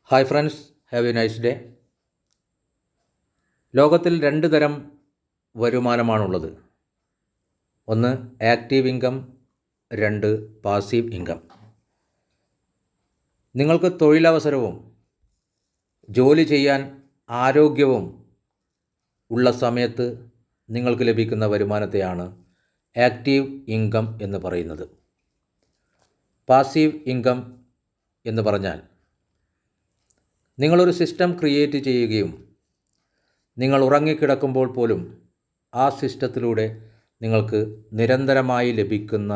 Hi friends, have A nice day. ലോകത്തിൽ രണ്ട് തരം വരുമാനമാണുള്ളത്. ഒന്ന് ആക്റ്റീവ് ഇൻകം, രണ്ട് പാസീവ് ഇൻകം. നിങ്ങൾക്ക് തൊഴിലവസരവും ജോലി ചെയ്യാൻ ആരോഗ്യവും ഉള്ള സമയത്ത് നിങ്ങൾക്ക് ലഭിക്കുന്ന വരുമാനത്തെയാണ് ആക്റ്റീവ് ഇൻകം എന്ന് പറയുന്നത്. പാസീവ് ഇൻകം എന്ന് പറഞ്ഞാൽ നിങ്ങളൊരു സിസ്റ്റം ക്രിയേറ്റ് ചെയ്യുകയും നിങ്ങൾ ഉറങ്ങിക്കിടക്കുമ്പോൾ പോലും ആ സിസ്റ്റത്തിലൂടെ നിങ്ങൾക്ക് നിരന്തരമായി ലഭിക്കുന്ന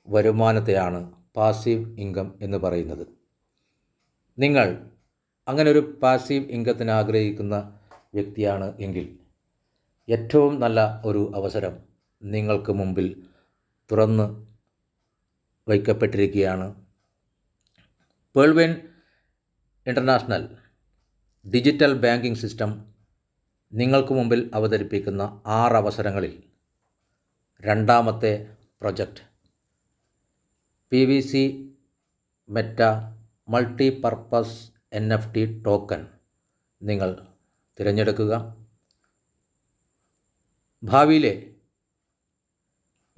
വരുമാനത്തെയാണ് പാസീവ് ഇൻകം എന്ന് പറയുന്നത്. നിങ്ങൾ അങ്ങനെ ഒരു പാസീവ് ഇൻകത്തിന് ആഗ്രഹിക്കുന്ന വ്യക്തിയാണ് എങ്കിൽ ഏറ്റവും നല്ല ഒരു അവസരം നിങ്ങൾക്ക് മുമ്പിൽ തുറന്ന് വയ്ക്കപ്പെട്ടിരിക്കുകയാണ്. പേൾവൈൻ ഇൻ്റർനാഷണൽ ഡിജിറ്റൽ ബാങ്കിംഗ് സിസ്റ്റം നിങ്ങൾക്ക് മുമ്പിൽ അവതരിപ്പിക്കുന്ന 6 അവസരങ്ങളിൽ രണ്ടാമത്തെ project PVC Meta multi purpose NFT token നിങ്ങൾ തിരഞ്ഞെടുക്കുക. ഭാവിയിലെ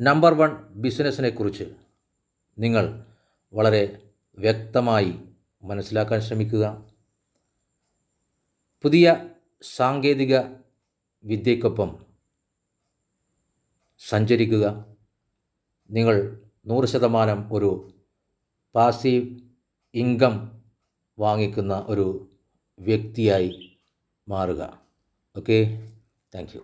നമ്പർ 1 ബിസിനസ്സിനെക്കുറിച്ച് നിങ്ങൾ വളരെ വ്യക്തമായി മനസ്സിലാക്കാൻ ശ്രമിക്കുക. പുതിയ സാങ്കേതിക വിദ്യയ്ക്കൊപ്പം സഞ്ചരിക്കുക. നിങ്ങൾ 100% ഒരു പാസീവ് ഇൻകം വാങ്ങിക്കുന്ന ഒരു വ്യക്തിയായി മാറുക. Okay, thank you.